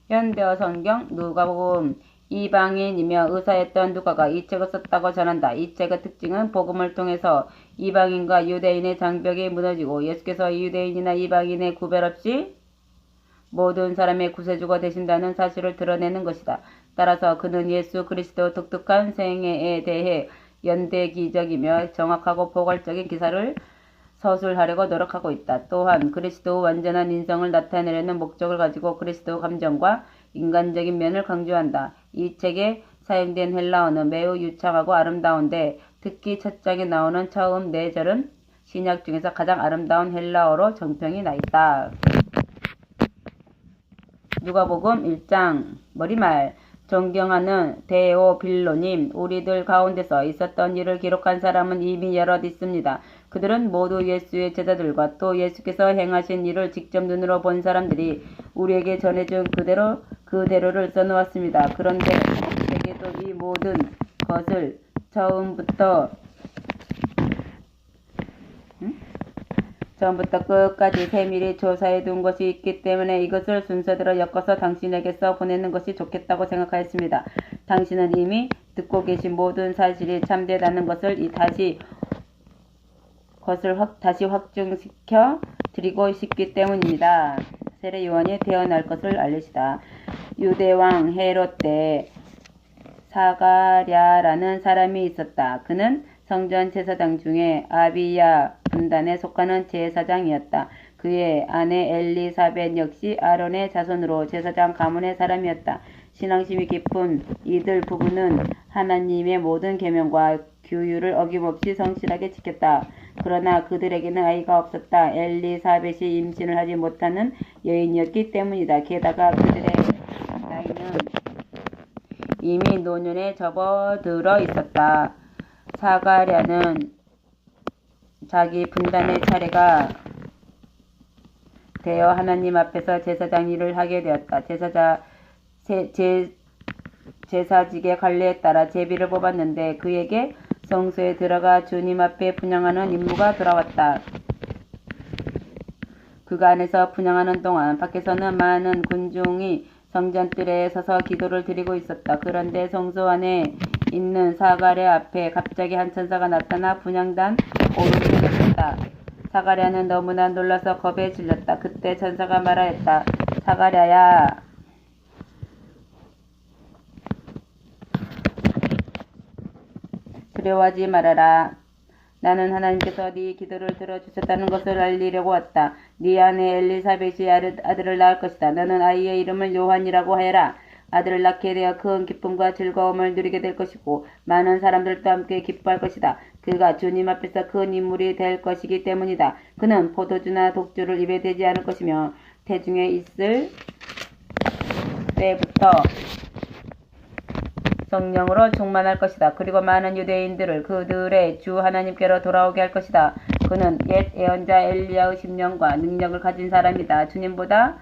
현대어 성경 누가복음. 이방인이며 의사였던 누가가 이 책을 썼다고 전한다. 이 책의 특징은 복음을 통해서 이방인과 유대인의 장벽이 무너지고 예수께서 유대인이나 이방인의 구별 없이 모든 사람의 구세주가 되신다는 사실을 드러내는 것이다. 따라서 그는 예수 그리스도 독특한 생애에 대해 연대기적이며 정확하고 포괄적인 기사를 서술하려고 노력하고 있다. 또한 그리스도 완전한 인성을 나타내려는 목적을 가지고 그리스도 감정과 인간적인 면을 강조한다. 이 책에 사용된 헬라어는 매우 유창하고 아름다운데 특히 첫 장에 나오는 처음 4절은 신약 중에서 가장 아름다운 헬라어로 정평이 나 있다. 누가복음 1장 머리말. 존경하는 데오빌로님, 우리들 가운데서 있었던 일을 기록한 사람은 이미 여럿 있습니다. 그들은 모두 예수의 제자들과 또 예수께서 행하신 일을 직접 눈으로 본 사람들이 우리에게 전해준 그대로를 써놓았습니다. 그런데 제게도 이 모든 것을 처음부터 끝까지 세밀히 조사해 둔 것이 있기 때문에 이것을 순서대로 엮어서 당신에게서 보내는 것이 좋겠다고 생각하였습니다. 당신은 이미 듣고 계신 모든 사실이 참되다는 것을 다시 확증시켜 드리고 싶기 때문입니다. 세례 요한이 태어날 것을 알리시다. 유대왕 헤롯 때 사가랴라는 사람이 있었다. 그는 성전 제사장 중에 아비야 분단에 속하는 제사장이었다. 그의 아내 엘리사벳 역시 아론의 자손으로 제사장 가문의 사람이었다. 신앙심이 깊은 이들 부부는 하나님의 모든 계명과 규율을 어김없이 성실하게 지켰다. 그러나 그들에게는 아이가 없었다. 엘리사벳이 임신을 하지 못하는 여인이었기 때문이다. 게다가 그들의 나이는 이미 노년에 접어들어 있었다. 사가랴는 자기 분단의 차례가 되어 하나님 앞에서 제사장 일을 하게 되었다. 제사직의 관례에 따라 제비를 뽑았는데 그에게 성소에 들어가 주님 앞에 분향하는 임무가 돌아왔다. 그가 안에서 분향하는 동안 밖에서는 많은 군중이 성전뜰에 서서 기도를 드리고 있었다. 그런데 성소 안에 있는 사가랴 앞에 갑자기 한 천사가 나타나 분향단 오른쪽에 섰다. 사가랴는 너무나 놀라서 겁에 질렸다. 그때 천사가 말하였다. 사가랴야, 두려워하지 말아라. 나는 하나님께서 네 기도를 들어주셨다는 것을 알리려고 왔다. 네 아내 엘리사벳이 아들을 낳을 것이다. 너는 아이의 이름을 요한이라고 하여라. 아들을 낳게 되어 큰 기쁨과 즐거움을 누리게 될 것이고 많은 사람들과 함께 기뻐할 것이다. 그가 주님 앞에서 큰 인물이 될 것이기 때문이다. 그는 포도주나 독주를 입에 대지 않을 것이며 태중에 있을 때부터 성령으로 충만할 것이다. 그리고 많은 유대인들을 그들의 주 하나님께로 돌아오게 할 것이다. 그는 옛 예언자 엘리야의 심령과 능력을 가진 사람이다. 주님보다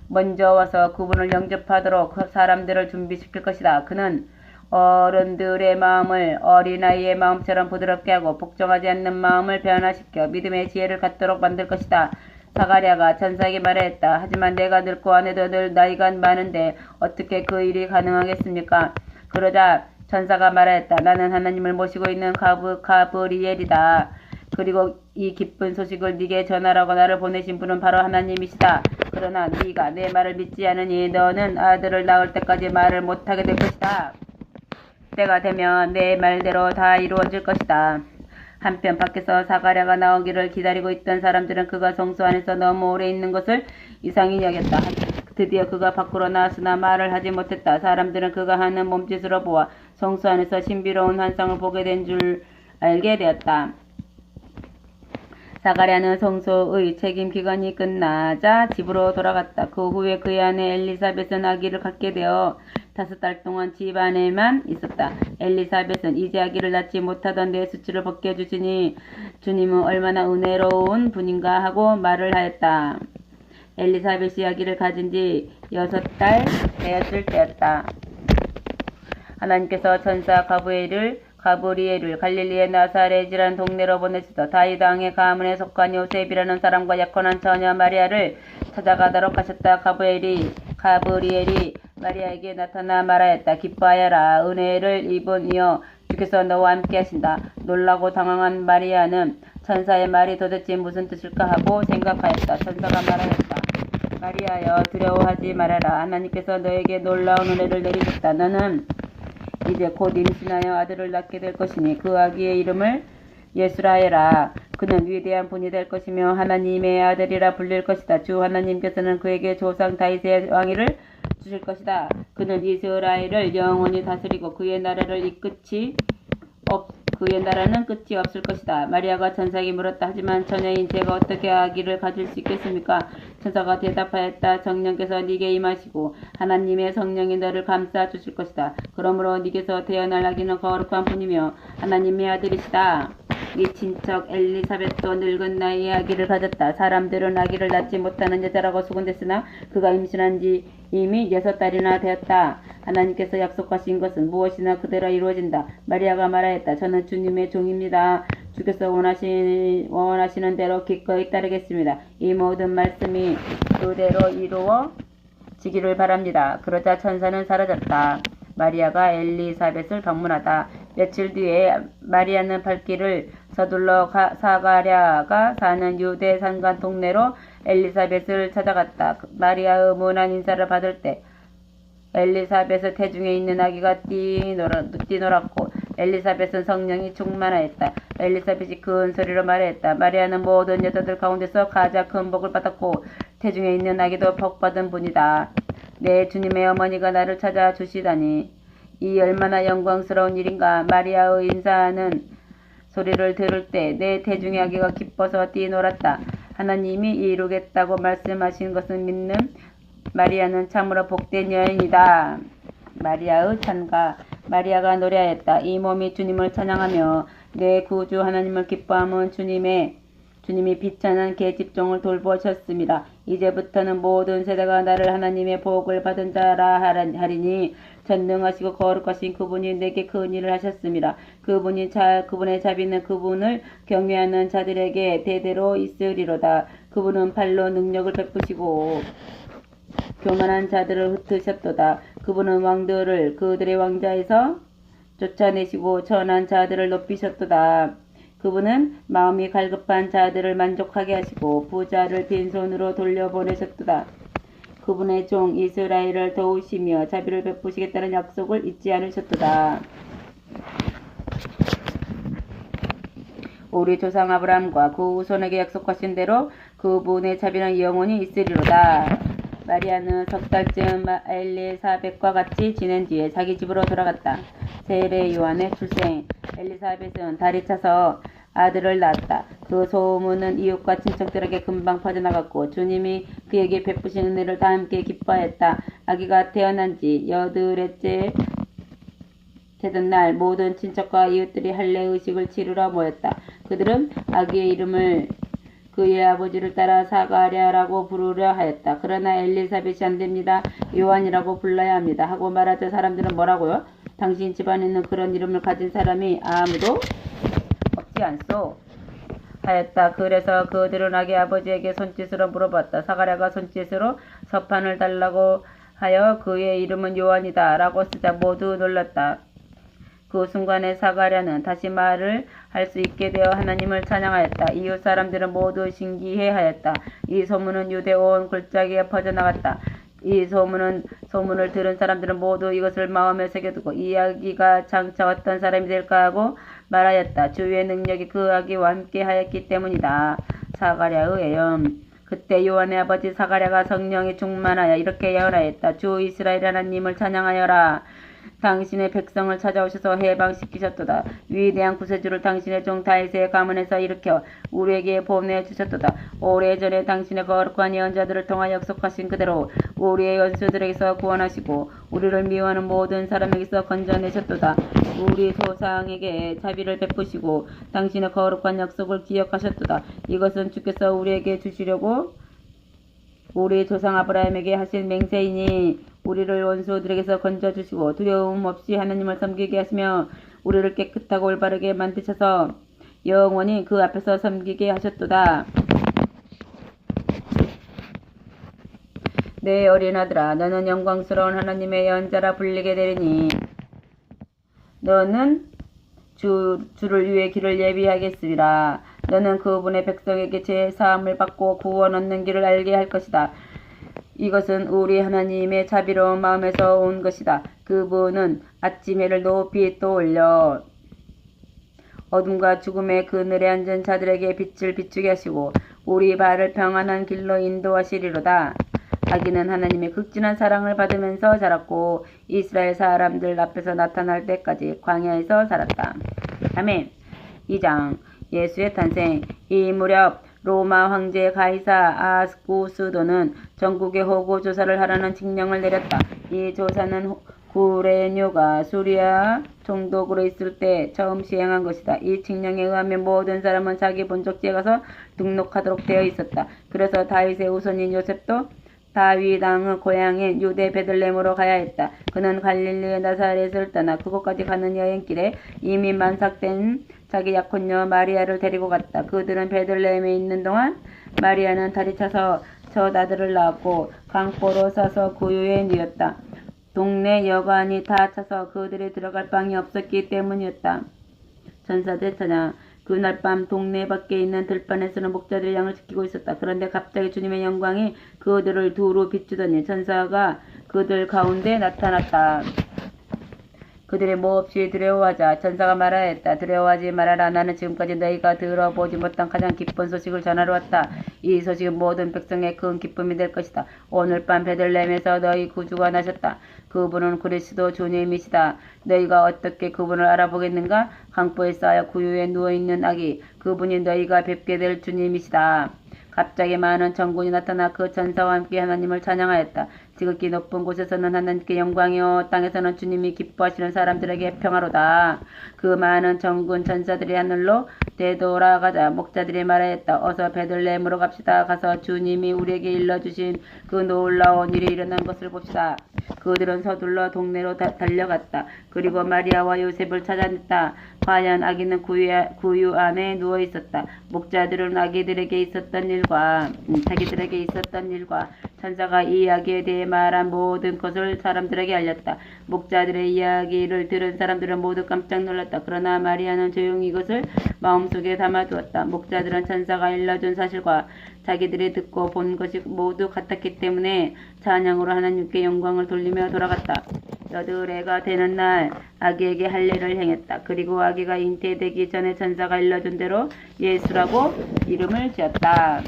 먼저 와서 그분을 영접하도록 사람들을 준비시킬 것이다. 그는 어른들의 마음을 어린아이의 마음처럼 부드럽게 하고 복종하지 않는 마음을 변화시켜 믿음의 지혜를 갖도록 만들 것이다. 사가랴가 천사에게 말하였다. 하지만 내가 늙고 아내도 늘 나이가 많은데 어떻게 그 일이 가능하겠습니까? 그러자 천사가 말하였다. 나는 하나님을 모시고 있는 가브리엘이다. 그리고 이 기쁜 소식을 네게 전하라고 나를 보내신 분은 바로 하나님이시다. 그러나 네가 내 말을 믿지 않으니 너는 아들을 낳을 때까지 말을 못하게 될 것이다. 때가 되면 내 말대로 다 이루어질 것이다. 한편 밖에서 사가랴가 나오기를 기다리고 있던 사람들은 그가 성소 안에서 너무 오래 있는 것을 이상히 여겼다. 드디어 그가 밖으로 나왔으나 말을 하지 못했다. 사람들은 그가 하는 몸짓으로 보아 성소 안에서 신비로운 환상을 보게 된 줄 알게 되었다. 사가랴는 성소의 책임 기간이 끝나자 집으로 돌아갔다. 그 후에 그의 아내 엘리사벳은 아기를 갖게 되어 5달 동안 집 안에만 있었다. 엘리사벳은 이제 아기를 낳지 못하던 내 수치를 벗겨주시니 주님은 얼마나 은혜로운 분인가 하고 말을 하였다. 엘리사벳이 아기를 가진 지 6달 되었을 때였다. 하나님께서 천사 가브리엘을 갈릴리의 나사렛이라는 동네로 보내셔서 다윗 왕의 가문에 속한 요셉이라는 사람과 약혼한 처녀 마리아를 찾아가도록 하셨다. 가브리엘이 마리아에게 나타나 말하였다. 기뻐하여라. 은혜를 입은 이여 주께서 너와 함께 하신다. 놀라고 당황한 마리아는 천사의 말이 도대체 무슨 뜻일까 하고 생각하였다. 천사가 말하였다. 마리아여 두려워하지 말아라. 하나님께서 너에게 놀라운 은혜를 내리셨다. 너는 이제 곧 임신하여 아들을 낳게 될 것이니 그 아기의 이름을 예수라 하여라. 그는 위대한 분이 될 것이며 하나님의 아들이라 불릴 것이다. 주 하나님께서는 그에게 조상 다윗의 왕위를 주실 것이다. 그는 이스라엘을 영원히 다스리고 그의 나라는 끝이 없을 것이다. 마리아가 천사에게 물었다. 하지만 처녀인 제가 어떻게 아기를 가질 수 있겠습니까? 천사가 대답하였다. 성령께서 네게 임하시고 하나님의 성령이 너를 감싸 주실 것이다. 그러므로 네게서 태어날 아기는 거룩한 분이며 하나님의 아들이시다. 네 친척 엘리사벳도 늙은 나이에 아기를 가졌다. 사람들은 아기를 낳지 못하는 여자라고 소문댔으나 그가 임신한 지 이미 6달이나 되었다. 하나님께서 약속하신 것은 무엇이나 그대로 이루어진다. 마리아가 말하였다. 저는 주님의 종입니다. 주께서 원하시는 대로 기꺼이 따르겠습니다. 이 모든 말씀이 그대로 이루어지기를 바랍니다. 그러자 천사는 사라졌다. 마리아가 엘리사벳을 방문하다. 며칠 뒤에 마리아는 발길을 서둘러 사가랴가 사는 유대 산간 동네로 엘리사벳을 찾아갔다. 마리아의 문안 인사를 받을 때 엘리사벳의 태중에 있는 아기가 뛰놀았고 엘리사벳은 성령이 충만하였다. 엘리사벳이 큰 소리로 말했다. 마리아는 모든 여자들 가운데서 가장 큰 복을 받았고 태중에 있는 아기도 복받은 분이다. 내 주님의 어머니가 나를 찾아주시다니 이 얼마나 영광스러운 일인가. 마리아의 인사하는 소리를 들을 때 내 태중의 아기가 기뻐서 뛰놀았다. 하나님이 이루겠다고 말씀하신 것을 믿는 마리아는 참으로 복된 여인이다. 마리아의 찬가. 마리아가 노래하였다. 이 몸이 주님을 찬양하며 내 구주 하나님을 기뻐함은 주님이 비천한 계집종을 돌보셨습니다. 이제부터는 모든 세대가 나를 하나님의 복을 받은 자라 하리니 전능하시고 거룩하신 그분이 내게 큰 일을 하셨습니다. 그분의 자비는 그분을 경외하는 자들에게 대대로 있으리로다. 그분은 팔로 능력을 베푸시고 교만한 자들을 흩으셨도다. 그분은 왕들을 그들의 왕자에서 쫓아내시고 천한 자들을 높이셨도다. 그분은 마음이 갈급한 자들을 만족하게 하시고 부자를 빈손으로 돌려보내셨도다. 그분의 종 이스라엘을 도우시며 자비를 베푸시겠다는 약속을 잊지 않으셨도다. 우리 조상 아브라함과 그 후손에게 약속하신 대로 그분의 자비는 영원히 있으리로다. 마리아는 석 달쯤 엘리사벳과 같이 지낸 뒤에 자기 집으로 돌아갔다. 세례 요한의 출생. 엘리사벳은 달이 차서 아들을 낳았다. 그 소문은 이웃과 친척들에게 금방 퍼져나갔고 주님이 그에게 베푸신 은혜를 다 함께 기뻐했다. 아기가 태어난 지 8일째 되던 날 모든 친척과 이웃들이 할례 의식을 치르러 모였다. 그들은 아기의 이름을 그의 아버지를 따라 사가랴라고 부르려 하였다. 그러나 엘리사벳이 안됩니다. 요한이라고 불러야 합니다. 하고 말하자 사람들은 뭐라고요? 당신 집안에는 그런 이름을 가진 사람이 아무도 없지 않소? 하였다. 그래서 그들은 아기 아버지에게 손짓으로 물어봤다. 사가랴가 손짓으로 서판을 달라고 하여 그의 이름은 요한이다 라고 쓰자 모두 놀랐다. 그 순간에 사가랴는 다시 말을 할 수 있게 되어 하나님을 찬양하였다. 이웃 사람들은 모두 신기해하였다. 이 소문은 유대 온 골짜기에 퍼져나갔다. 이 소문을 들은 사람들은 모두 이것을 마음에 새겨두고 이 아기가 장차 어떤 사람이 될까 하고 말하였다. 주의 능력이 그 아기와 함께 하였기 때문이다. 사가랴의 예언. 그때 요한의 아버지 사가랴가 성령이 충만하여 이렇게 예언하였다. 주 이스라엘 하나님을 찬양하여라. 당신의 백성을 찾아오셔서 해방시키셨도다. 위대한 구세주를 당신의 종 다윗의 가문에서 일으켜 우리에게 보내주셨도다. 오래전에 당신의 거룩한 예언자들을 통하여 약속하신 그대로 우리의 원수들에게서 구원하시고 우리를 미워하는 모든 사람에게서 건져내셨도다. 우리 조상에게 자비를 베푸시고 당신의 거룩한 약속을 기억하셨도다. 이것은 주께서 우리에게 주시려고 우리 조상 아브라함에게 하신 맹세이니 우리를 원수들에게서 건져주시고 두려움 없이 하나님을 섬기게 하시며 우리를 깨끗하고 올바르게 만드셔서 영원히 그 앞에서 섬기게 하셨도다. 내 어린 아들아, 너는 영광스러운 하나님의 예언자라 불리게 되리니 너는 주를 위해 길을 예비하겠으리라. 너는 그분의 백성에게 죄 사함을 받고 구원 얻는 길을 알게 할 것이다. 이것은 우리 하나님의 자비로운 마음에서 온 것이다. 그분은 아침 해를 높이 떠올려 어둠과 죽음의 그늘에 앉은 자들에게 빛을 비추게 하시고 우리 발을 평안한 길로 인도하시리로다. 아기는 하나님의 극진한 사랑을 받으면서 자랐고 이스라엘 사람들 앞에서 나타날 때까지 광야에서 살았다. 아멘. 2장 예수의 탄생. 이 무렵 로마 황제 가이사 아구스도는 전국에 호구 조사를 하라는 칙령을 내렸다. 이 조사는 구레뇨가 수리아 총독으로 있을 때 처음 시행한 것이다. 이 칙령에 의하면 모든 사람은 자기 본적지에 가서 등록하도록 되어 있었다. 그래서 다윗의 후손인 요셉도 다윗 왕의 고향인 유대 베들레헴으로 가야 했다. 그는 갈릴리의 나사렛을 떠나 그곳까지 가는 여행길에 이미 만삭된 자기 약혼녀 마리아를 데리고 갔다. 그들은 베들레헴에 있는 동안 마리아는 다리 차서 첫 아들을 낳았고 강보로 싸서 구유에 누웠다. 동네 여관이 다 차서 그들이 들어갈 방이 없었기 때문이었다. 전사들 찬양. 그날 밤 동네 밖에 있는 들판에서는 목자들이 양을 지키고 있었다. 그런데 갑자기 주님의 영광이 그들을 두루 비추더니 천사가 그들 가운데 나타났다. 그들이 몹시 두려워하자 천사가 말하였다. 두려워하지 말아라. 나는 지금까지 너희가 들어보지 못한 가장 기쁜 소식을 전하러 왔다. 이 소식은 모든 백성의 큰 기쁨이 될 것이다. 오늘 밤 베들레헴에서 너희 구주가 나셨다. 그분은 그리스도 주님이시다. 너희가 어떻게 그분을 알아보겠는가? 강보에 쌓여 구유에 누워있는 아기, 그분이 너희가 뵙게 될 주님이시다. 갑자기 많은 천군이 나타나 그 천사와 함께 하나님을 찬양하였다. 지극히 높은 곳에서는 하나님께 영광이요 땅에서는 주님이 기뻐하시는 사람들에게 평화로다. 그 많은 천군 천사들이 하늘로 되돌아가자 목자들이 말하였다. 어서 베들레헴으로 갑시다. 가서 주님이 우리에게 일러주신 그 놀라운 일이 일어난 것을 봅시다. 그들은 서둘러 동네로 달려갔다. 그리고 마리아와 요셉을 찾아냈다. 과연 아기는 구유 안에 누워 있었다. 목자들은 아기들에게 있었던 일과 자기들에게 있었던 일과 천사가 이 이야기에 대해 말한 모든 것을 사람들에게 알렸다. 목자들의 이야기를 들은 사람들은 모두 깜짝 놀랐다. 그러나 마리아는 조용히 이것을 마음속에 담아두었다. 목자들은 천사가 일러준 사실과 자기들이 듣고 본 것이 모두 같았기 때문에 찬양으로 하나님께 영광을 돌리며 돌아갔다. 여드레가 되는 날 아기에게 할례를 행했다. 그리고 아기가 잉태되기 전에 천사가 일러준 대로 예수라고 이름을 지었다.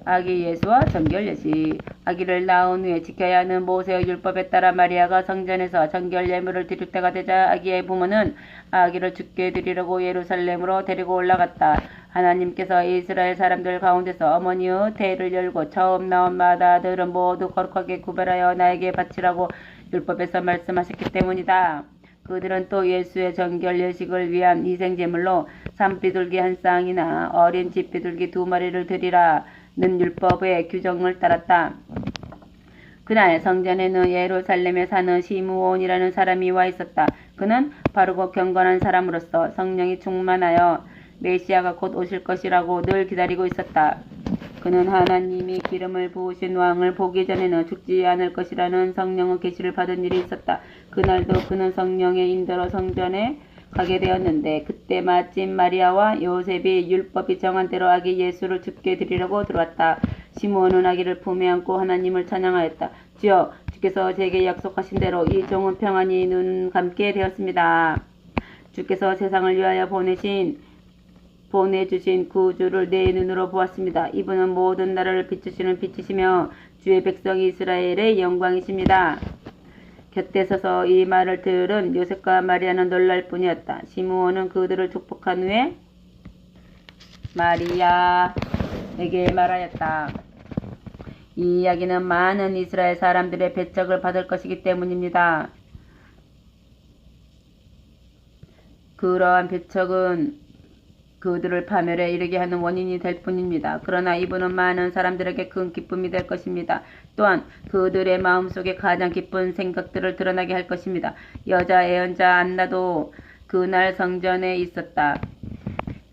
아기 예수와 정결 예식. 아기를 낳은 후에 지켜야 하는 모세의 율법에 따라 마리아가 성전에서 정결 예물을 드릴 때가 되자 아기의 부모는 아기를 죽게 드리려고 예루살렘으로 데리고 올라갔다. 하나님께서 이스라엘 사람들 가운데서 어머니의 태를 열고 처음 나온 마다들은 모두 거룩하게 구별하여 나에게 바치라고 율법에서 말씀하셨기 때문이다. 그들은 또 예수의 정결 예식을 위한 희생제물로 산비둘기 한 쌍이나 어린 집비둘기 2마리를 드리라 는 율법의 규정을 따랐다. 그날 성전에는 예루살렘에 사는 시므온이라는 사람이 와 있었다. 그는 바르고 경건한 사람으로서 성령이 충만하여 메시아가 곧 오실 것이라고 늘 기다리고 있었다. 그는 하나님이 기름을 부으신 왕을 보기 전에는 죽지 않을 것이라는 성령의 계시를 받은 일이 있었다. 그날도 그는 성령의 인도로 성전에 가게 되었는데 그때 마침 마리아와 요셉이 율법이 정한 대로 아기 예수를 죽게 드리려고 들어왔다. 시므온은 아기를 품에 안고 하나님을 찬양하였다. 주여, 주께서 제게 약속하신 대로 이 종은 평안히 눈 감게 되었습니다. 주께서 세상을 위하여 보내주신 구주를 내 눈으로 보았습니다. 이분은 모든 나라를 비추시는 빛이시며 주의 백성 이스라엘의 영광이십니다. 곁에 서서 이 말을 들은 요셉과 마리아는 놀랄 뿐이었다. 시므온은 그들을 축복한 후에 마리아에게 말하였다. 이 이야기는 많은 이스라엘 사람들의 배척을 받을 것이기 때문입니다. 그러한 배척은 그들을 파멸에 이르게 하는 원인이 될 뿐입니다. 그러나 이분은 많은 사람들에게 큰 기쁨이 될 것입니다. 또한 그들의 마음속에 가장 기쁜 생각들을 드러나게 할 것입니다. 여자 예언자 안나도 그날 성전에 있었다.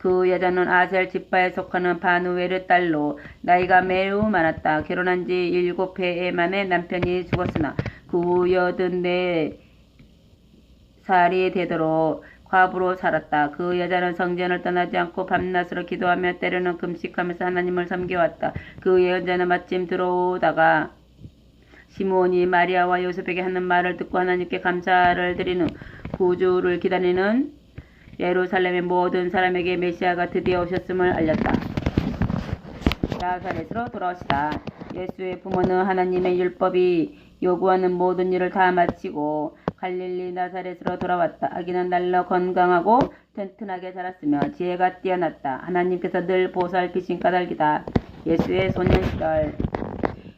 그 여자는 아셀 지파에 속하는 바누엘의 딸로 나이가 매우 많았다. 결혼한 지 7해 만에 남편이 죽었으나 그 후 84살이 되도록 과부로 살았다. 그 여자는 성전을 떠나지 않고 밤낮으로 기도하며 때로는 금식하면서 하나님을 섬겨왔다. 그 예언자는 마침 들어오다가 시므온이 마리아와 요셉에게 하는 말을 듣고 하나님께 감사를 드리는 구주를 기다리는 예루살렘의 모든 사람에게 메시아가 드디어 오셨음을 알렸다. 나사렛으로 돌아오시다. 예수의 부모는 하나님의 율법이 요구하는 모든 일을 다 마치고 갈릴리 나사렛으로 돌아왔다. 아기는 날로 건강하고 튼튼하게 자랐으며 지혜가 뛰어났다. 하나님께서 늘 보살피신 까닭이다. 예수의 소년 시절.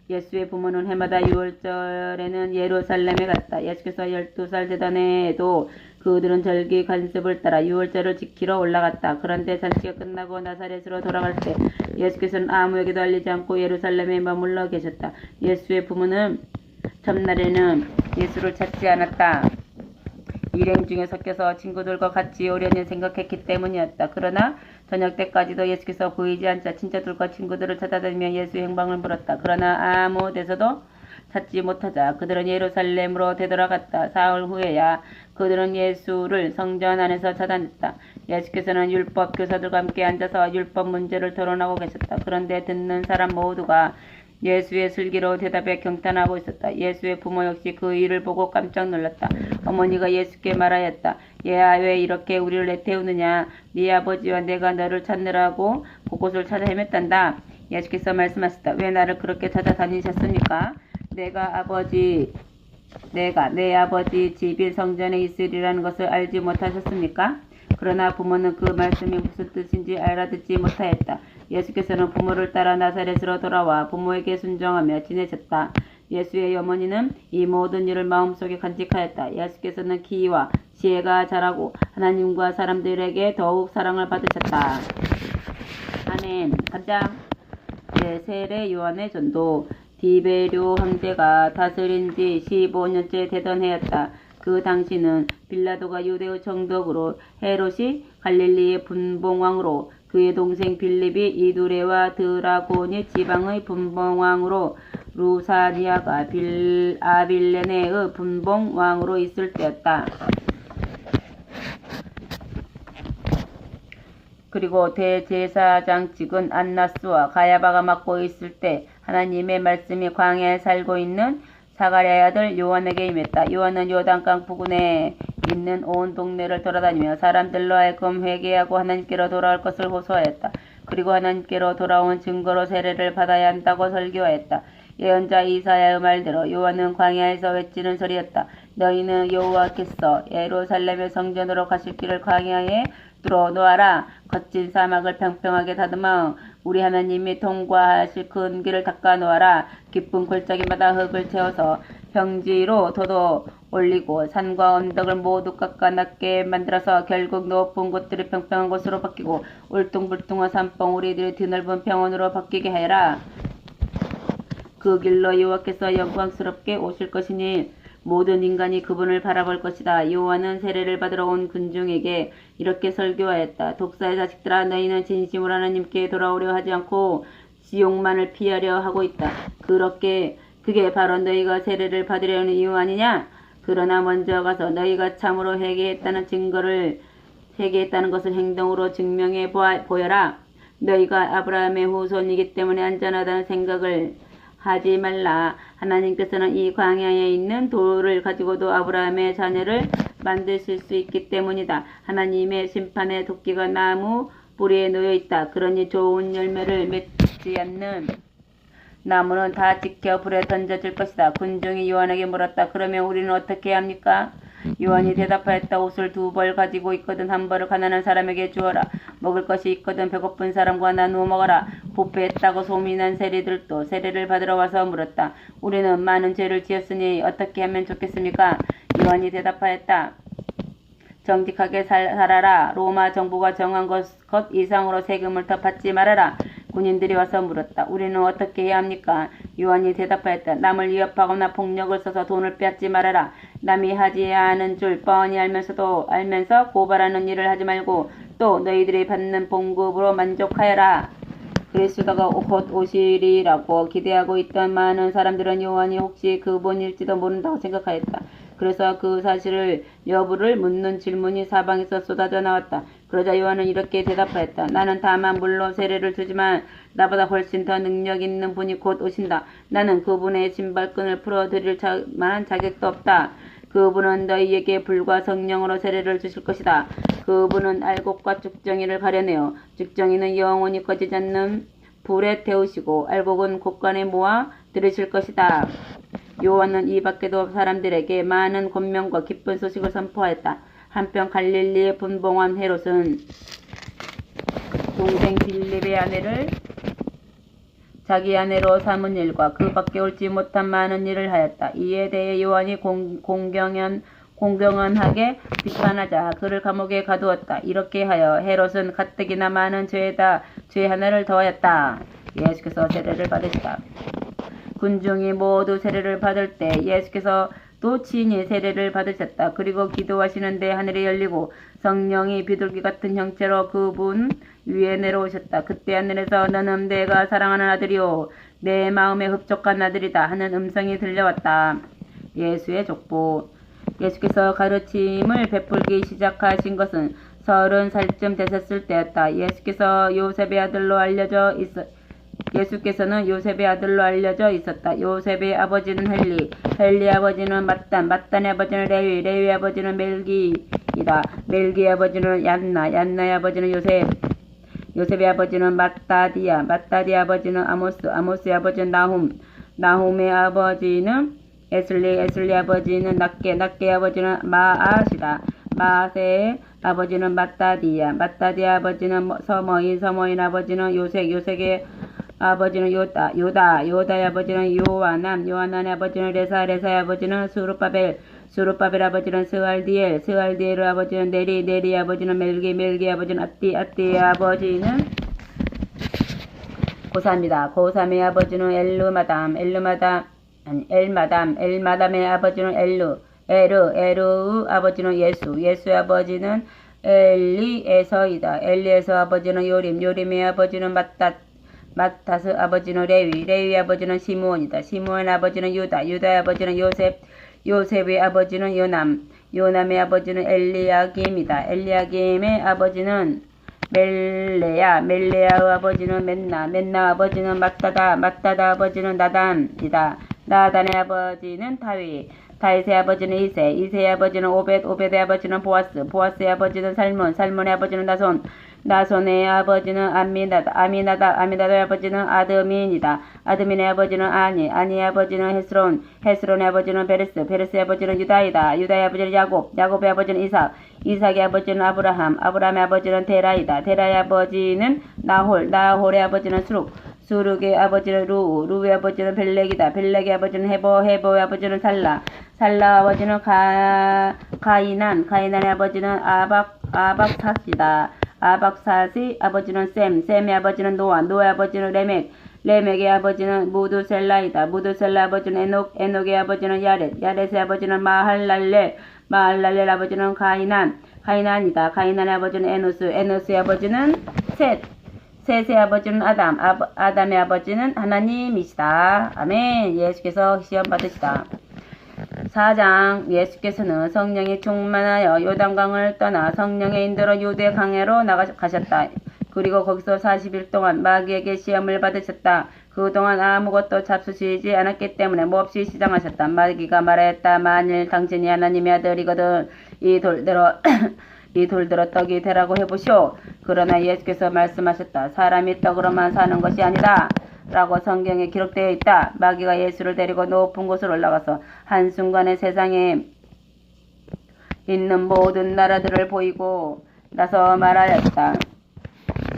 예수의 부모는 해마다 6월절에는 예루살렘에 갔다. 예수께서 12살 되던 해에도 그들은 절기 관습을 따라 6월절을 지키러 올라갔다. 그런데 잔치가 끝나고 나사렛으로 돌아갈 때 예수께서는 아무에게도 알리지 않고 예루살렘에 머물러 계셨다. 예수의 부모는 첫날에는 예수를 찾지 않았다. 일행 중에 섞여서 친구들과 같이 오려니 생각했기 때문이었다. 그러나 저녁 때까지도 예수께서 보이지 않자 친척들과 친구들을 찾아다니며 예수의 행방을 물었다. 그러나 아무 데서도 찾지 못하자 그들은 예루살렘으로 되돌아갔다. 사흘 후에야 그들은 예수를 성전 안에서 찾아냈다. 예수께서는 율법 교사들과 함께 앉아서 율법 문제를 토론하고 계셨다. 그런데 듣는 사람 모두가 예수의 슬기로 대답에 경탄하고 있었다. 예수의 부모 역시 그 일을 보고 깜짝 놀랐다. 어머니가 예수께 말하였다. 얘야, 왜 이렇게 우리를 내태우느냐? 네 아버지와 내가 너를 찾느라고 곳곳을 찾아 헤맸단다. 예수께서 말씀하셨다. 왜 나를 그렇게 찾아다니셨습니까? 내가 내 아버지 집인 성전에 있으리라는 것을 알지 못하셨습니까? 그러나 부모는 그 말씀이 무슨 뜻인지 알아듣지 못하였다. 예수께서는 부모를 따라 나사렛으로 돌아와 부모에게 순종하며 지내셨다. 예수의 어머니는 이 모든 일을 마음속에 간직하였다. 예수께서는 기와 지혜가 자라고 하나님과 사람들에게 더욱 사랑을 받으셨다. 아멘. 3장 세례 요한의 전도. 디베료 황제가 다스린 지 15년째 되던 해였다. 그 당시는 빌라도가 유대의 정독으로 헤롯이 갈릴리의 분봉왕으로 그의 동생 빌립이 이두레와 드라고니 지방의 분봉왕으로 루사니아가 아빌레네의 분봉왕으로 있을 때였다. 그리고 대제사장직은 안나스와 가야바가 맡고 있을 때 하나님의 말씀이 광야에 살고 있는 사가랴의 아들 요한에게 임했다. 요한은 요단강 부근에 있는 온 동네를 돌아다니며 사람들로 하여금 회개하고 하나님께로 돌아올 것을 호소하였다. 그리고 하나님께로 돌아온 증거로 세례를 받아야 한다고 설교하였다. 예언자 이사야의 말대로 요한은 광야에서 외치는 소리였다. 너희는 여호와께서 예루살렘의 성전으로 가실 길을 광야에 뚫어놓아라. 거친 사막을 평평하게 다듬어 우리 하나님이 통과하실 큰 길을 닦아놓아라. 깊은 골짜기마다 흙을 채워서 평지로 도도 올리고 산과 언덕을 모두 깎아 낮게 만들어서 결국 높은 곳들이 평평한 곳으로 바뀌고 울퉁불퉁한 산봉우리들이 드넓은 평원으로 바뀌게 하여라. 그 길로 여호와께서 영광스럽게 오실 것이니 모든 인간이 그분을 바라볼 것이다. 요한은 세례를 받으러 온 군중에게 이렇게 설교하였다. 독사의 자식들아, 너희는 진심으로 하나님께 돌아오려 하지 않고 지옥만을 피하려 하고 있다. 그게 바로 너희가 세례를 받으려는 이유 아니냐? 그러나 먼저 가서 너희가 참으로 회개했다는 것을 행동으로 증명해 보여라. 너희가 아브라함의 후손이기 때문에 안전하다는 생각을 하지 말라. 하나님께서는 이 광야에 있는 돌을 가지고도 아브라함의 자녀를 만드실 수 있기 때문이다. 하나님의 심판의 도끼가 나무 뿌리에 놓여 있다. 그러니 좋은 열매를 맺지 않는 나무는 다 지켜 불에 던져질 것이다. 군중이 요한에게 물었다. 그러면 우리는 어떻게 해야 합니까? 요한이 대답하였다. 옷을 2벌 가지고 있거든 한 벌을 가난한 사람에게 주어라. 먹을 것이 있거든 배고픈 사람과 나누어 먹어라. 부패했다고 소문난 세리들도 세례를 받으러 와서 물었다. 우리는 많은 죄를 지었으니 어떻게 하면 좋겠습니까? 요한이 대답하였다. 정직하게 살아라. 로마 정부가 정한 것 이상으로 세금을 더 받지 말아라. 군인들이 와서 물었다. 우리는 어떻게 해야 합니까? 요한이 대답하였다. 남을 위협하거나 폭력을 써서 돈을 빼앗지 말아라. 남이 하지 않은 줄 뻔히 알면서 고발하는 일을 하지 말고 또 너희들이 받는 봉급으로 만족하여라. 그리스도가 곧 오시리라고 기대하고 있던 많은 사람들은 요한이 혹시 그분일지도 모른다고 생각하였다. 그래서 그 사실을 여부를 묻는 질문이 사방에서 쏟아져 나왔다. 그러자 요한은 이렇게 대답하였다. 나는 다만 물로 세례를 주지만 나보다 훨씬 더 능력 있는 분이 곧 오신다. 나는 그분의 신발끈을 풀어드릴 만한 자격도 없다. 그분은 너희에게 불과 성령으로 세례를 주실 것이다. 그분은 알곡과 죽정이를 가려내어 죽정이는 영원히 꺼지지 않는 불에 태우시고 알곡은 곳간에 모아 들으실 것이다. 요한은 이 밖에도 사람들에게 많은 권명과 기쁜 소식을 선포하였다. 한편 갈릴리의 분봉한 헤롯은 동생 빌립의 아내를 자기 아내로 삼은 일과 그 밖에 옳지 못한 많은 일을 하였다. 이에 대해 요한이 공경연하게 비판하자 그를 감옥에 가두었다. 이렇게 하여 헤롯은 가뜩이나 많은 죄에다 죄 하나를 더하였다. 예수께서 세례를 받으시다. 군중이 모두 세례를 받을 때 예수께서 또 친히 세례를 받으셨다. 그리고 기도하시는데 하늘이 열리고 성령이 비둘기 같은 형체로 그분 위에 내려오셨다. 그때 하늘에서 너는 내가 사랑하는 아들이요 내 마음에 흡족한 아들이다 하는 음성이 들려왔다. 예수의 족보. 예수께서 가르침을 베풀기 시작하신 것은 30살쯤 되셨을 때였다. 예수께서는 요셉의 아들로 알려져 있었다. 요셉의 아버지는 헬리 아버지는 mattan의 아버지는 레위 아버지는 멜기이다. 멜기의 아버지는 얀나의 아버지는 요셉의 아버지는 마따디아 아버지는 아모스의 아버지는 나훔의 아버지는 에슬리 아버지는 낙게 아버지는 마앗이다. 마앗의 아버지는 마따디아 아버지는 서머인 아버지는 요색의 아버지는 요다의 아버지는 요하난의 아버지는 레사의 아버지는 수르바벨 아버지는 스알디엘 아버지는 네리 아버지는 멜기 아버지는 아띠의 아버지는 고삼의 아버지는 엘마담의 아버지는 에르의 아버지는 예수의 아버지는 엘리에서이다. 엘리에서 아버지는 요림의 아버지는 마타스 아버지는 레위 아버지는 시므온이다. 시므온 아버지는 유다의 아버지는 요셉의 아버지는 요남의 아버지는 엘리야김이다. 엘리야김의 아버지는 멜레야의 아버지는 맨나 아버지는 마따다 아버지는 나단이다. 나단의 아버지는 다윗의 아버지는 이세의 아버지는 오벳의 아버지는 보아스의 아버지는 살몬의 아버지는 나손의 아버지는 아미나답의 아버지는 아드민이다. 아드민의 아버지는 아니의 아버지는 헤스론의 아버지는 베레스의 아버지는 유다이다. 유다의 아버지는 야곱의 아버지는 이삭의 아버지는 아브라함의 아버지는 테라이다. 테라의 아버지는 나홀의 아버지는 수룩의 아버지는 루의 아버지는 벨렉이다. 벨렉의 아버지는 헤보의 아버지는 살라 아버지는 가이난의 아버지는 아박사시다. 아박사시 아버지는 셈의 아버지는 노아의 아버지는 레멕의 아버지는 무두셀라이다. 무두셀라 아버지는 에녹의 아버지는 야렛의 아버지는 마할랄렐 아버지는 가이난이다. 가이난의 아버지는 에노스의 아버지는 셋의 아버지는 아담의 아버지는 하나님이시다. 아멘. 예수께서 시험 받으시다. 4장. 예수께서는 성령이 충만하여 요단강을 떠나 성령의 인도로 유대 강해로 나가셨다. 그리고 거기서 40일 동안 마귀에게 시험을 받으셨다. 그동안 아무것도 잡수시지 않았기 때문에 몹시 시장하셨다. 마귀가 말하였다. 만일 당신이 하나님의 아들이거든 이 돌들어 떡이 되라고 해보시오. 그러나 예수께서 말씀하셨다. 사람이 떡으로만 사는 것이 아니다 라고 성경에 기록되어 있다. 마귀가 예수를 데리고 높은 곳으로 올라가서 한순간에 세상에 있는 모든 나라들을 보이고 나서 말하였다.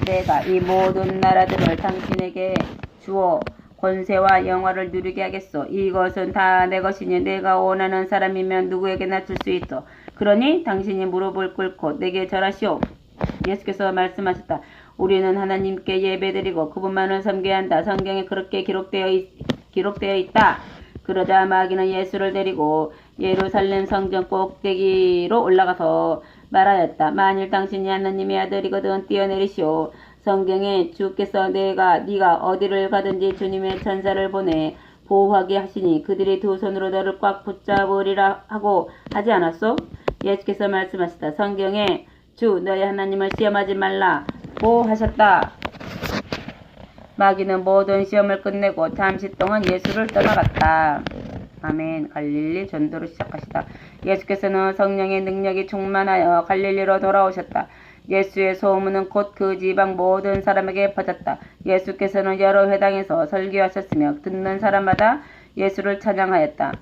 내가 이 모든 나라들을 당신에게 주어 권세와 영화를 누리게 하겠소. 이것은 다 내 것이니 내가 원하는 사람이면 누구에게나 줄 수 있어. 그러니 당신이 무릎을 꿇고 내게 절하시오. 예수께서 말씀하셨다. 우리는 하나님께 예배드리고 그분만을 섬겨야 한다. 성경에 그렇게 기록되어 있다. 그러자 마귀는 예수를 데리고 예루살렘 성전 꼭대기로 올라가서 말하였다. 만일 당신이 하나님의 아들이거든 뛰어내리시오. 성경에 주께서 네가 어디를 가든지 주님의 천사를 보내 보호하게 하시니 그들이 두 손으로 너를 꽉 붙잡으리라 하고 하지 않았소? 예수께서 말씀하셨다. 성경에 주 너희 하나님을 시험하지 말라 보호하셨다. 마귀는 모든 시험을 끝내고 잠시 동안 예수를 떠나갔다. 아멘. 갈릴리 전도를 시작하시다. 예수께서는 성령의 능력이 충만하여 갈릴리로 돌아오셨다. 예수의 소문은 곧 그 지방 모든 사람에게 퍼졌다. 예수께서는 여러 회당에서 설교하셨으며 듣는 사람마다 예수를 찬양하였다.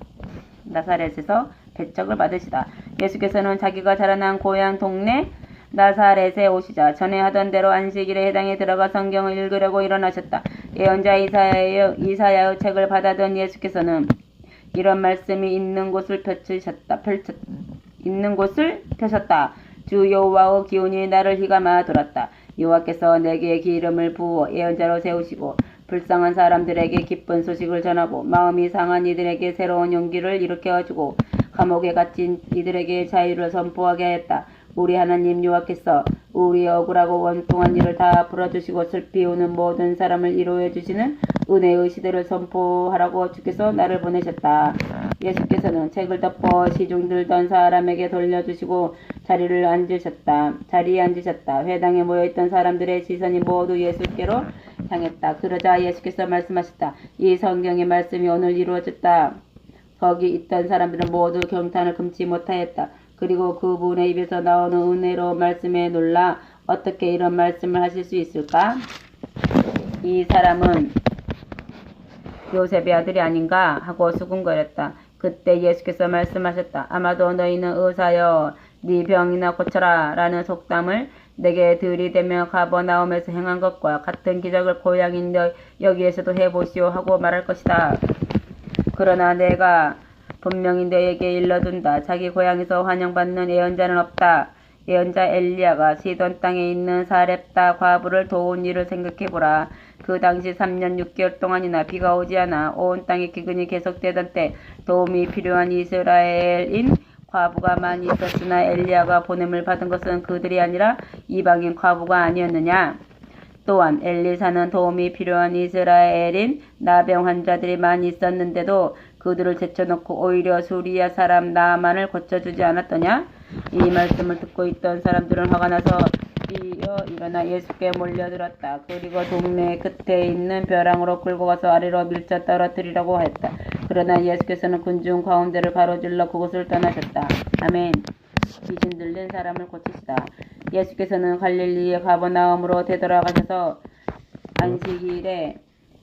나사렛에서 배척을 받으시다. 예수께서는 자기가 자라난 고향 동네 나사렛에 오시자 전에 하던 대로 안식일에 해당에 들어가 성경을 읽으려고 일어나셨다. 예언자 이사야의 책을 받아든 예수께서는 이런 말씀이 있는 곳을 펴셨다. 주 여호와의 기운이 나를 휘감아 돌았다. 여호와께서 내게 기름을 부어 예언자로 세우시고 불쌍한 사람들에게 기쁜 소식을 전하고 마음이 상한 이들에게 새로운 용기를 일으켜주고 감옥에 갇힌 이들에게 자유를 선포하게 하였다. 우리 하나님 여호와께서 우리의 억울하고 원통한 일을 다 풀어주시고 슬피 우는 모든 사람을 위로해 주시는 은혜의 시대를 선포하라고 주께서 나를 보내셨다. 예수께서는 책을 덮어 시중 들던 사람에게 돌려주시고 자리에 앉으셨다. 회당에 모여있던 사람들의 시선이 모두 예수께로 향했다. 그러자 예수께서 말씀하셨다. 이 성경의 말씀이 오늘 이루어졌다. 거기 있던 사람들은 모두 경탄을 금치 못하였다. 그리고 그분의 입에서 나오는 은혜로운 말씀에 놀라 어떻게 이런 말씀을 하실 수 있을까? 이 사람은 요셉의 아들이 아닌가 하고 수군거렸다. 그때 예수께서 말씀하셨다. 아마도 너희는 의사여 네 병이나 고쳐라 라는 속담을 내게 들이대며 가버나움에서 행한 것과 같은 기적을 고향인 여기에서도 해보시오 하고 말할 것이다. 그러나 내가 분명히 너에게 일러둔다. 자기 고향에서 환영받는 예언자는 없다. 예언자 엘리야가 시돈 땅에 있는 사렙다 과부를 도운 일을 생각해보라. 그 당시 3년 6개월 동안이나 비가 오지 않아 온 땅에 기근이 계속되던 때 도움이 필요한 이스라엘인 과부가 많이 있었으나 엘리야가 보냄을 받은 것은 그들이 아니라 이방인 과부가 아니었느냐. 또한 엘리사는 도움이 필요한 이스라엘인 나병 환자들이 많이 있었는데도 그들을 제쳐놓고 오히려 수리아 사람 나만을 고쳐주지 않았더냐? 이 말씀을 듣고 있던 사람들은 화가 나서 일어나 예수께 몰려들었다. 그리고 동네 끝에 있는 벼랑으로 끌고 가서 아래로 밀쳐 떨어뜨리라고 했다. 그러나 예수께서는 군중 가운데를 가로질러 그곳을 떠나셨다. 아멘. 귀신 들린 사람을 고치시다. 예수께서는 갈릴리의 가버나움으로 되돌아가셔서 안식일에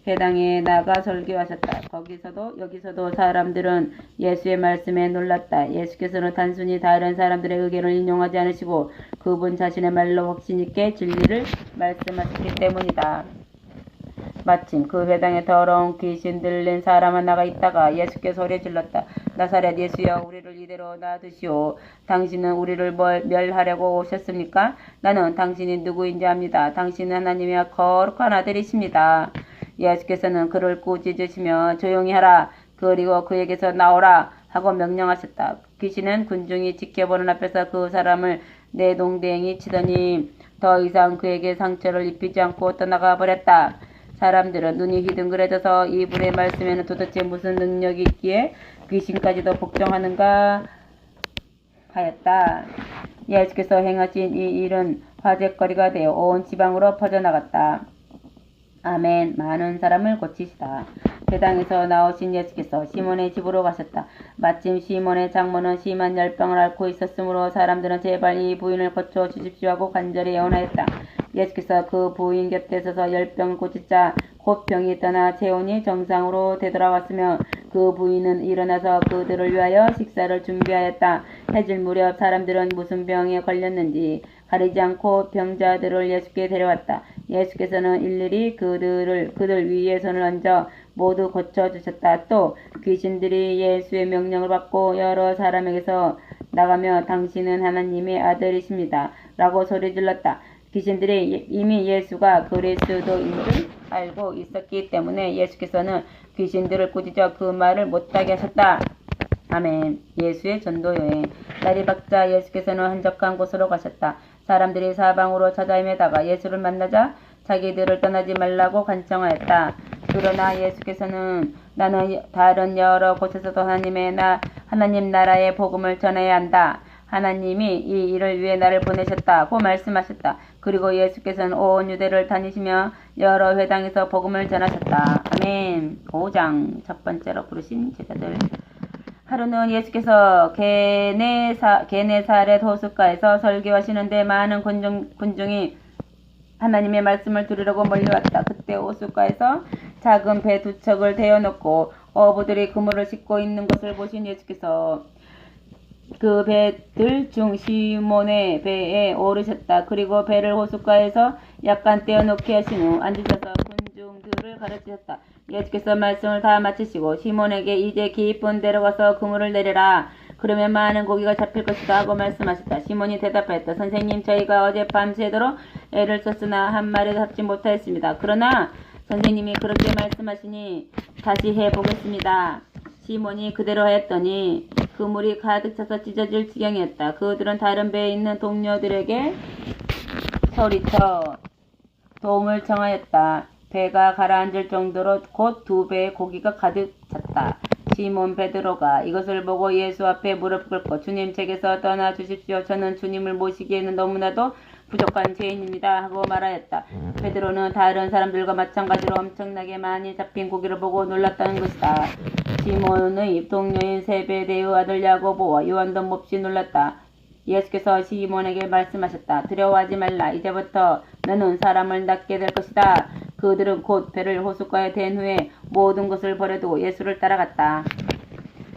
회당에 나가 설교하셨다. 여기서도 사람들은 예수의 말씀에 놀랐다. 예수께서는 단순히 다른 사람들의 의견을 인용하지 않으시고 그분 자신의 말로 확신있게 진리를 말씀하시기 때문이다. 마침 그 회당에 더러운 귀신 들린 사람 하나가 있다가 예수께 소리 질렀다. 나사렛 예수여 우리를 이대로 놔두시오. 당신은 우리를 멸하려고 오셨습니까? 나는 당신이 누구인지 압니다. 당신은 하나님의 거룩한 아들이십니다. 예수께서는 그를 꾸짖으시며 조용히 하라. 그리고 그에게서 나오라 하고 명령하셨다. 귀신은 군중이 지켜보는 앞에서 그 사람을 내동댕이 치더니 더 이상 그에게 상처를 입히지 않고 떠나가 버렸다. 사람들은 눈이 휘둥그레져서 이분의 말씀에는 도대체 무슨 능력이 있기에 귀신까지도 복종하는가 하였다. 예수께서 행하신 이 일은 화제거리가 되어 온 지방으로 퍼져나갔다. 아멘. 많은 사람을 고치시다. 회당에서 나오신 예수께서 시몬의 집으로 가셨다. 마침 시몬의 장모는 심한 열병을 앓고 있었으므로 사람들은 제발 이 부인을 고쳐 주십시오 하고 간절히 애원하였다. 예수께서 그 부인 곁에 서서 열병을 고치자 곧 병이 떠나 체온이 정상으로 되돌아왔으며 그 부인은 일어나서 그들을 위하여 식사를 준비하였다. 해질 무렵 사람들은 무슨 병에 걸렸는지 가리지 않고 병자들을 예수께 데려왔다. 예수께서는 일일이 그들 위에 손을 얹어 모두 고쳐주셨다. 또 귀신들이 예수의 명령을 받고 여러 사람에게서 나가며 당신은 하나님의 아들이십니다 라고 소리질렀다. 귀신들이 이미 예수가 그리스도인 줄 알고 있었기 때문에 예수께서는 귀신들을 꾸짖어 그 말을 못하게 하셨다. 아멘. 예수의 전도 여행. 날이 밝자 예수께서는 한적한 곳으로 가셨다. 사람들이 사방으로 찾아 헤매다가 예수를 만나자 자기들을 떠나지 말라고 간청하였다. 그러나 예수께서는 나는 다른 여러 곳에서도 하나님 나라의 복음을 전해야 한다. 하나님이 이 일을 위해 나를 보내셨다고 말씀하셨다. 그리고 예수께서는 온 유대를 다니시며 여러 회당에서 복음을 전하셨다. 아멘. 5장 첫 번째로 부르신 제자들. 하루는 예수께서 게네사렛 호숫가에서 설교하시는데 많은 군중이 하나님의 말씀을 들으려고 몰려왔다. 그때 호숫가에서 작은 배 2척을 대어놓고 어부들이 그물을 싣고 있는 것을 보신 예수께서 그 배들 중 시몬의 배에 오르셨다. 그리고 배를 호숫가에서 약간 떼어놓게 하신 후 앉으셔서 군중들을 가르치셨다. 예수께서 말씀을 다 마치시고 시몬에게 이제 깊은 데로 가서 그물을 내려라. 그러면 많은 고기가 잡힐 것이다 하고 말씀하셨다. 시몬이 대답하였다. 선생님, 저희가 어젯밤 새도록 애를 썼으나 한 마리도 잡지 못하였습니다. 그러나 선생님이 그렇게 말씀하시니 다시 해보겠습니다. 시몬이 그대로 하였더니 그물이 가득 차서 찢어질 지경이었다. 그들은 다른 배에 있는 동료들에게 소리쳐 도움을 청하였다. 배가 가라앉을 정도로 곧 2배의 고기가 가득 찼다. 시몬 베드로가 이것을 보고 예수 앞에 무릎 꿇고 주님 제게서 떠나 주십시오. 저는 주님을 모시기에는 너무나도 부족한 죄인입니다 하고 말하였다. 베드로는 다른 사람들과 마찬가지로 엄청나게 많이 잡힌 고기를 보고 놀랐다는 것이다. 시몬의 동료인 세베대의 아들 야고보와 요한도 몹시 놀랐다. 예수께서 시몬에게 말씀하셨다. 두려워하지 말라. 이제부터 너는 사람을 낚게 될 것이다. 그들은 곧 배를 호숫가에 댄 후에 모든 것을 버려두고 예수를 따라갔다.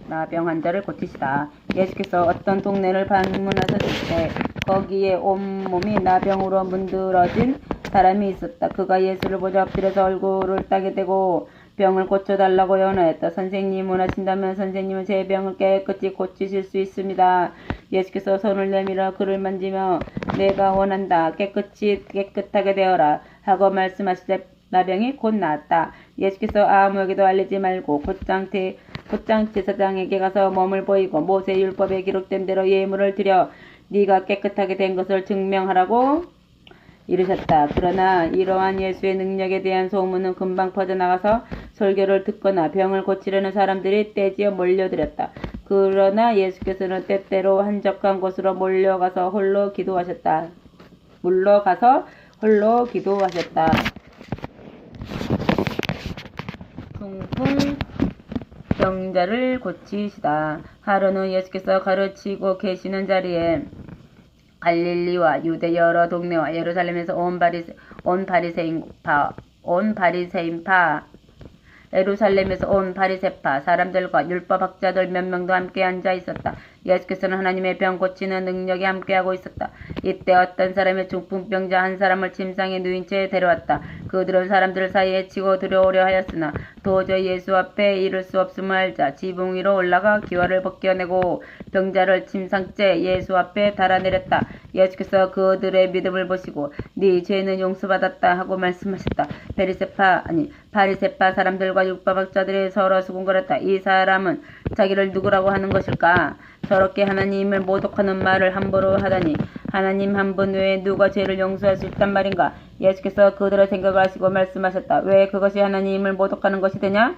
나병 환자를 고치시다. 예수께서 어떤 동네를 방문하셨을 때 거기에 온몸이 나병으로 문드러진 사람이 있었다. 그가 예수를 보자 엎드려서 얼굴을 따게 되고 병을 고쳐달라고 연하였다. 선생님 원하신다면 선생님은 제 병을 깨끗이 고치실 수 있습니다. 예수께서 손을 내밀어 그를 만지며 내가 원한다. 깨끗하게 되어라 하고 말씀하시자 나병이 곧 나았다. 예수께서 아무에게도 알리지 말고 곧장 제사장에게 가서 몸을 보이고 모세 율법에 기록된 대로 예물을 드려 네가 깨끗하게 된 것을 증명하라고 이르셨다. 그러나 이러한 예수의 능력에 대한 소문은 금방 퍼져나가서 설교를 듣거나 병을 고치려는 사람들이 떼지어 몰려들었다. 그러나 예수께서는 때때로 한적한 곳으로 물러가서 홀로 기도하셨다. 중풍 병자를 고치시다. 하루는 예수께서 가르치고 계시는 자리에 갈릴리와 유대 여러 동네와 예루살렘에서 예루살렘에서 온 바리새파 사람들과 율법학자들 몇 명도 함께 앉아 있었다. 예수께서는 하나님의 병 고치는 능력이 함께하고 있었다. 이때 어떤 사람의 중풍병자 한 사람을 침상에 누인 채 데려왔다. 그들은 사람들 사이에 치고 들어오려 하였으나 도저히 예수 앞에 이를 수 없음을 알자 지붕 위로 올라가 기와를 벗겨내고 병자를 침상째 예수 앞에 달아내렸다. 예수께서 그들의 믿음을 보시고 네 죄는 용서받았다 하고 말씀하셨다. 바리새파 사람들과 율법학자들이 서로 수군거렸다. 이 사람은 자기를 누구라고 하는 것일까? 저렇게 하나님을 모독하는 말을 함부로 하다니 하나님 한 분 외에 누가 죄를 용서할 수 있단 말인가? 예수께서 그들의 생각을 하시고 말씀하셨다. 왜 그것이 하나님을 모독하는 것이 되느냐?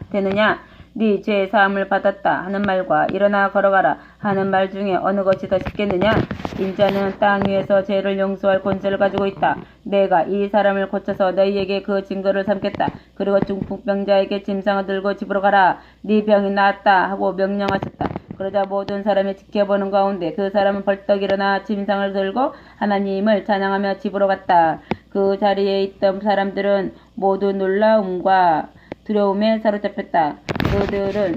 네 죄 사함을 받았다 하는 말과 일어나 걸어가라 하는 말 중에 어느 것이 더 쉽겠느냐? 인자는 땅 위에서 죄를 용서할 권세를 가지고 있다. 내가 이 사람을 고쳐서 너희에게 그 증거를 삼겠다. 그리고 중풍병자에게 짐상을 들고 집으로 가라. 네 병이 나았다 하고 명령하셨다. 그러자 모든 사람이 지켜보는 가운데 그 사람은 벌떡 일어나 짐상을 들고 하나님을 찬양하며 집으로 갔다. 그 자리에 있던 사람들은 모두 놀라움과 두려움에 사로잡혔다. 그들은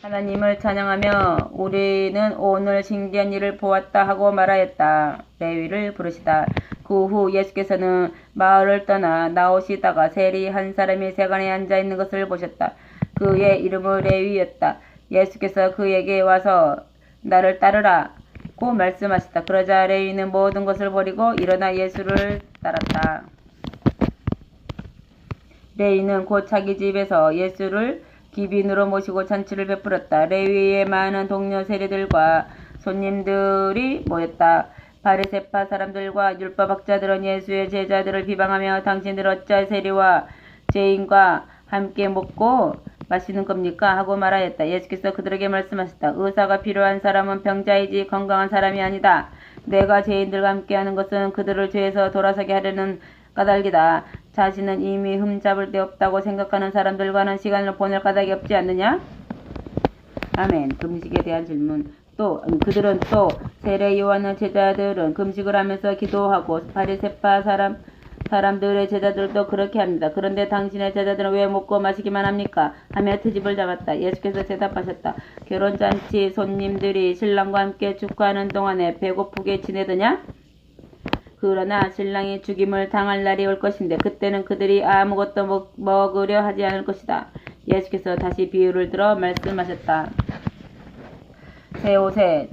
하나님을 찬양하며 우리는 오늘 신기한 일을 보았다 하고 말하였다. 레위를 부르시다. 그 후 예수께서는 마을을 떠나 나오시다가 세리 한 사람이 세간에 앉아있는 것을 보셨다. 그의 이름은 레위였다. 예수께서 그에게 와서 나를 따르라 고 말씀하셨다. 그러자 레위는 모든 것을 버리고 일어나 예수를 따랐다. 레위는 곧 자기 집에서 예수를 기빈으로 모시고 잔치를 베풀었다. 레위의 많은 동료 세리들과 손님들이 모였다. 바리새파 사람들과 율법학자들은 예수의 제자들을 비방하며 당신들 어찌 세리와 죄인과 함께 먹고 마시는 겁니까? 하고 말하였다. 예수께서 그들에게 말씀하셨다. 의사가 필요한 사람은 병자이지 건강한 사람이 아니다. 내가 죄인들과 함께하는 것은 그들을 죄에서 돌아서게 하려는 까닭이다. 자신은 이미 흠잡을 데 없다고 생각하는 사람들과는 시간을 보낼 까닭이 없지 않느냐? 아멘. 금식에 대한 질문. 그들은 또 세례 요한의 제자들은 금식을 하면서 기도하고 바리새파 사람들의 제자들도 그렇게 합니다. 그런데 당신의 제자들은 왜 먹고 마시기만 합니까? 하며 트집을 잡았다. 예수께서 대답하셨다. 결혼잔치 손님들이 신랑과 함께 축하하는 동안에 배고프게 지내더냐? 그러나 신랑이 죽임을 당할 날이 올 것인데 그때는 그들이 아무것도 먹으려 하지 않을 것이다. 예수께서 다시 비유를 들어 말씀하셨다. 새 옷에서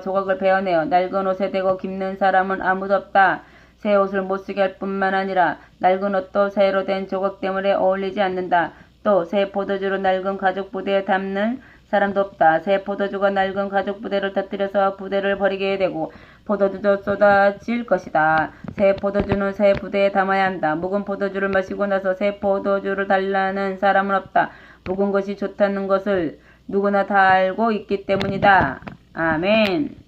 조각을 베어내어 낡은 옷에 대고 깁는 사람은 아무도 없다. 새 옷을 못쓰게 할 뿐만 아니라 낡은 옷도 새로 된 조각 때문에 어울리지 않는다. 또 새 포도주를 낡은 가죽 부대에 담는 사람도 없다. 새 포도주가 낡은 가죽 부대를 터뜨려서 부대를 버리게 되고 포도주도 쏟아질 것이다. 새 포도주는 새 부대에 담아야 한다. 묵은 포도주를 마시고 나서 새 포도주를 달라는 사람은 없다. 묵은 것이 좋다는 것을 누구나 다 알고 있기 때문이다. 아멘.